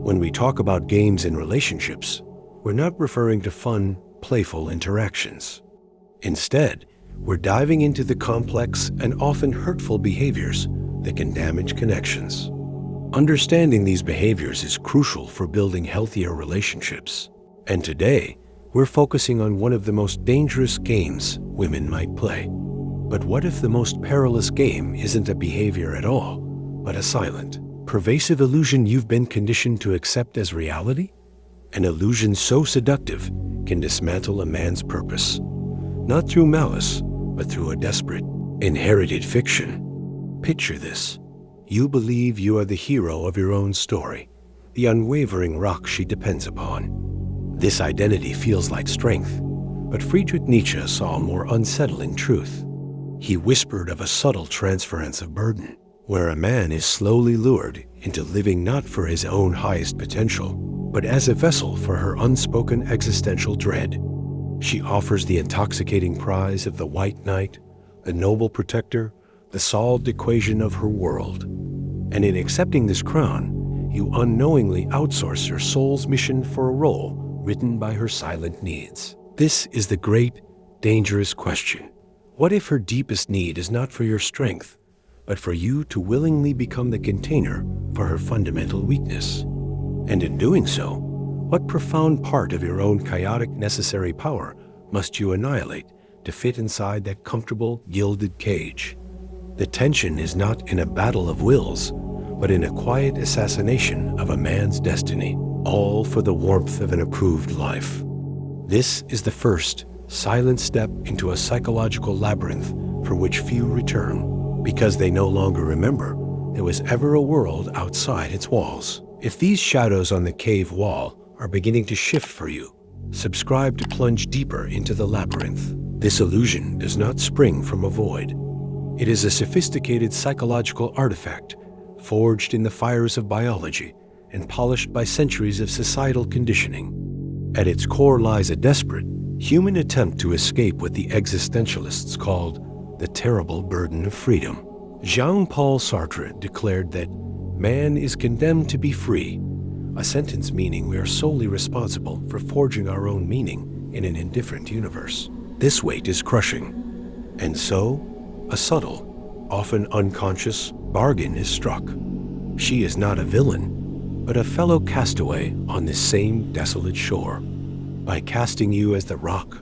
When we talk about games in relationships, we're not referring to fun, playful interactions. Instead, we're diving into the complex and often hurtful behaviors that can damage connections. Understanding these behaviors is crucial for building healthier relationships. And today, we're focusing on one of the most dangerous games women might play. But what if the most perilous game isn't a behavior at all, but a silent, pervasive illusion you've been conditioned to accept as reality? An illusion so seductive can dismantle a man's purpose, not through malice, but through a desperate, inherited fiction. Picture this. You believe you are the hero of your own story, the unwavering rock she depends upon. This identity feels like strength, but Friedrich Nietzsche saw a more unsettling truth. He whispered of a subtle transference of burden, where a man is slowly lured into living not for his own highest potential, but as a vessel for her unspoken existential dread. She offers the intoxicating prize of the white knight, the noble protector, the solved equation of her world. And in accepting this crown, you unknowingly outsource your soul's mission for a role written by her silent needs. This is the great, dangerous question. What if her deepest need is not for your strength, but for you to willingly become the container for her fundamental weakness? And in doing so, what profound part of your own chaotic necessary power must you annihilate to fit inside that comfortable, gilded cage? The tension is not in a battle of wills, but in a quiet assassination of a man's destiny, all for the warmth of an approved life. This is the first, silent step into a psychological labyrinth for which few return, because they no longer remember there was ever a world outside its walls. If these shadows on the cave wall are beginning to shift for you, subscribe to plunge deeper into the labyrinth. This illusion does not spring from a void. It is a sophisticated psychological artifact, forged in the fires of biology and polished by centuries of societal conditioning. At its core lies a desperate, human attempt to escape what the existentialists called the terrible burden of freedom. Jean-Paul Sartre declared that man is condemned to be free, a sentence meaning we are solely responsible for forging our own meaning in an indifferent universe. This weight is crushing. And so, a subtle, often unconscious, bargain is struck. She is not a villain, but a fellow castaway on this same desolate shore. By casting you as the rock,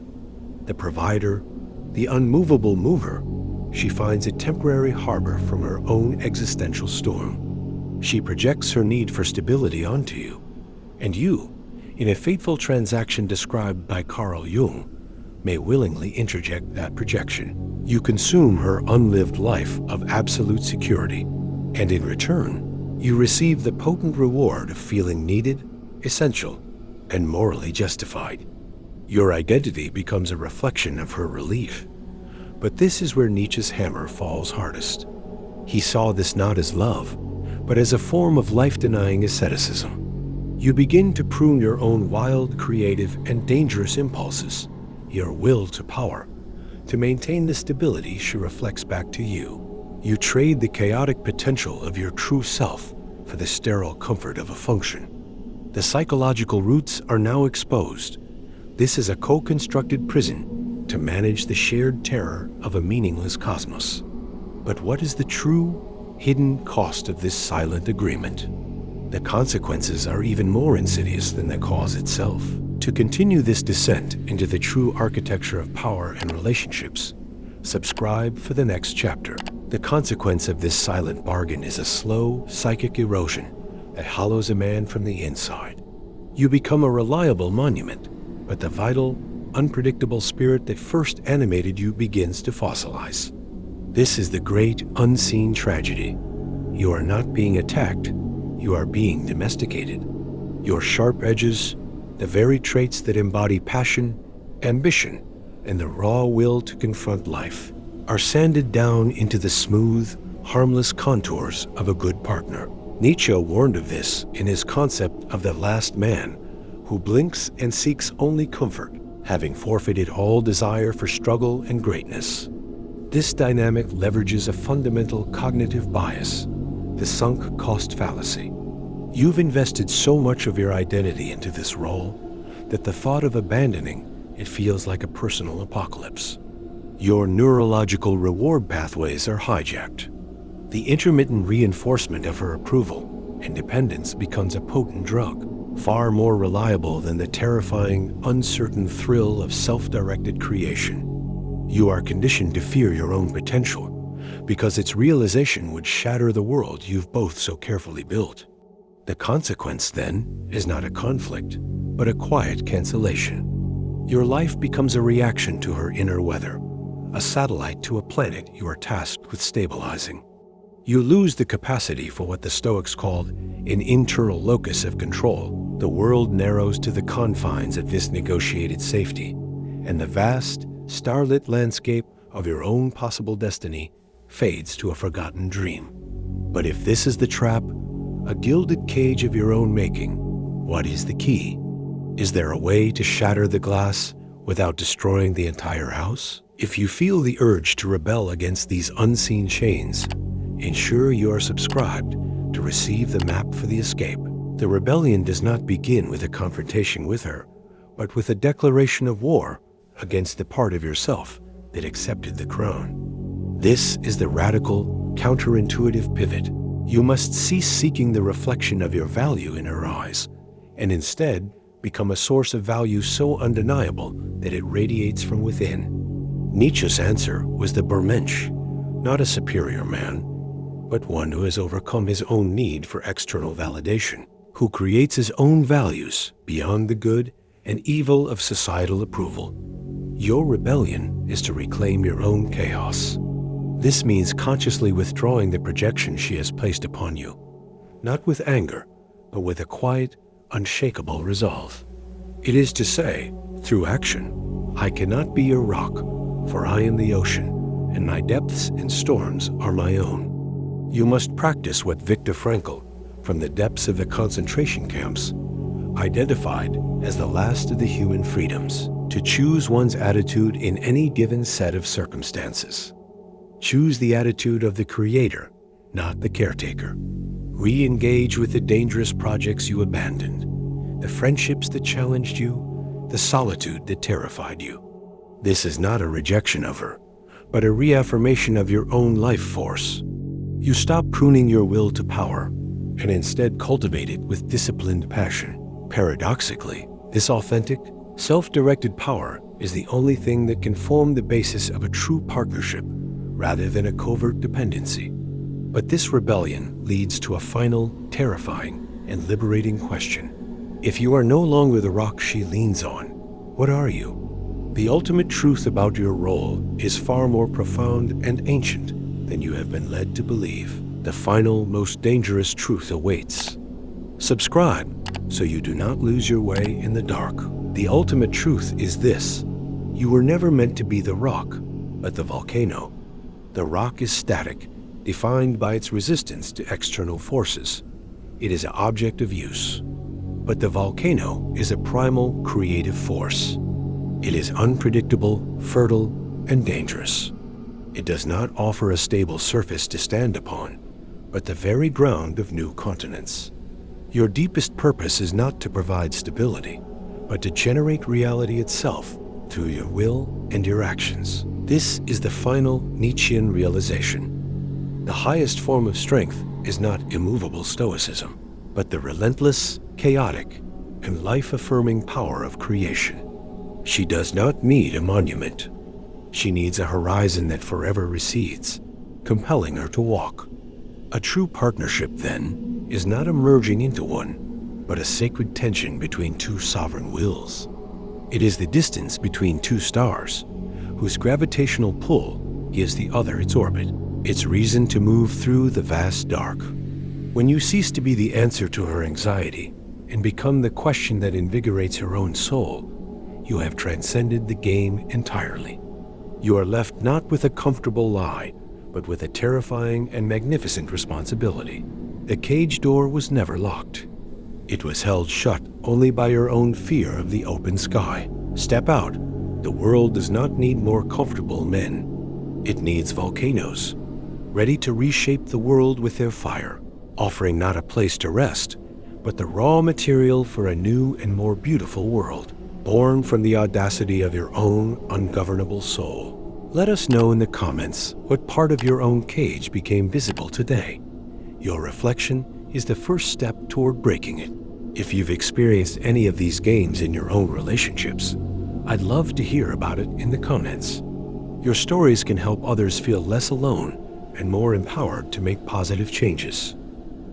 the provider, the unmovable mover, she finds a temporary harbor from her own existential storm. She projects her need for stability onto you, and you, in a fateful transaction described by Carl Jung, may willingly interject that projection. You consume her unlived life of absolute security, and in return, you receive the potent reward of feeling needed, essential, and morally justified. Your identity becomes a reflection of her relief. But this is where Nietzsche's hammer falls hardest. He saw this not as love, but as a form of life-denying asceticism. You begin to prune your own wild, creative, and dangerous impulses, your will to power, to maintain the stability she reflects back to you. You trade the chaotic potential of your true self for the sterile comfort of a function. The psychological roots are now exposed. This is a co-constructed prison to manage the shared terror of a meaningless cosmos. But what is the true, hidden cost of this silent agreement? The consequences are even more insidious than the cause itself. To continue this descent into the true architecture of power and relationships, subscribe for the next chapter. The consequence of this silent bargain is a slow, psychic erosion that hollows a man from the inside. You become a reliable monument, but the vital, unpredictable spirit that first animated you begins to fossilize. This is the great, unseen tragedy. You are not being attacked, you are being domesticated. Your sharp edges, the very traits that embody passion, ambition, and the raw will to confront life, are sanded down into the smooth, harmless contours of a good partner. Nietzsche warned of this in his concept of the last man, who blinks and seeks only comfort, having forfeited all desire for struggle and greatness. This dynamic leverages a fundamental cognitive bias, the sunk cost fallacy. You've invested so much of your identity into this role that the thought of abandoning it feels like a personal apocalypse. Your neurological reward pathways are hijacked. The intermittent reinforcement of her approval and dependence becomes a potent drug, far more reliable than the terrifying, uncertain thrill of self-directed creation. You are conditioned to fear your own potential because its realization would shatter the world you've both so carefully built. The consequence, then, is not a conflict, but a quiet cancellation. Your life becomes a reaction to her inner weather, a satellite to a planet you are tasked with stabilizing. You lose the capacity for what the Stoics called an internal locus of control. The world narrows to the confines of this negotiated safety, and the vast, starlit landscape of your own possible destiny fades to a forgotten dream. But if this is the trap, a gilded cage of your own making, what is the key? Is there a way to shatter the glass without destroying the entire house? If you feel the urge to rebel against these unseen chains, ensure you are subscribed to receive the map for the escape. The rebellion does not begin with a confrontation with her, but with a declaration of war against the part of yourself that accepted the crown. This is the radical, counterintuitive pivot. You must cease seeking the reflection of your value in her eyes, and instead become a source of value so undeniable that it radiates from within. Nietzsche's answer was the Bermensch, not a superior man, but one who has overcome his own need for external validation, who creates his own values beyond the good and evil of societal approval. Your rebellion is to reclaim your own chaos. This means consciously withdrawing the projection she has placed upon you, not with anger, but with a quiet, unshakable resolve. It is to say, through action, I cannot be your rock, for I am the ocean, and my depths and storms are my own. You must practice what Viktor Frankl, from the depths of the concentration camps, identified as the last of the human freedoms, to choose one's attitude in any given set of circumstances. Choose the attitude of the creator, not the caretaker. Re-engage with the dangerous projects you abandoned, the friendships that challenged you, the solitude that terrified you. This is not a rejection of her, but a reaffirmation of your own life force. You stop pruning your will to power and instead cultivate it with disciplined passion. Paradoxically, this authentic, self-directed power is the only thing that can form the basis of a true partnership rather than a covert dependency. But this rebellion leads to a final, terrifying, and liberating question. If you are no longer the rock she leans on, what are you? The ultimate truth about your role is far more profound and ancient than you have been led to believe. The final, most dangerous truth awaits. Subscribe so you do not lose your way in the dark. The ultimate truth is this: you were never meant to be the rock, but the volcano. The rock is static, defined by its resistance to external forces. It is an object of use. But the volcano is a primal, creative force. It is unpredictable, fertile, and dangerous. It does not offer a stable surface to stand upon, but the very ground of new continents. Your deepest purpose is not to provide stability, but to generate reality itself through your will and your actions. This is the final Nietzschean realization. The highest form of strength is not immovable stoicism, but the relentless, chaotic, and life-affirming power of creation. She does not need a monument. She needs a horizon that forever recedes, compelling her to walk. A true partnership, then, is not a merging into one, but a sacred tension between two sovereign wills. It is the distance between two stars, whose gravitational pull gives the other its orbit, its reason to move through the vast dark. When you cease to be the answer to her anxiety and become the question that invigorates her own soul, you have transcended the game entirely. You are left not with a comfortable lie, but with a terrifying and magnificent responsibility. The cage door was never locked. It was held shut only by your own fear of the open sky. Step out. The world does not need more comfortable men. It needs volcanoes, ready to reshape the world with their fire, offering not a place to rest, but the raw material for a new and more beautiful world, born from the audacity of your own ungovernable soul. Let us know in the comments what part of your own cage became visible today. Your reflection is the first step toward breaking it. If you've experienced any of these gains in your own relationships, I'd love to hear about it in the comments. Your stories can help others feel less alone and more empowered to make positive changes.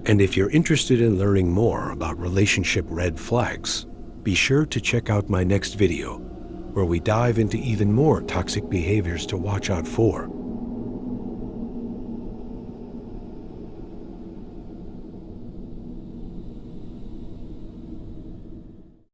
And if you're interested in learning more about relationship red flags, be sure to check out my next video, where we dive into even more toxic behaviors to watch out for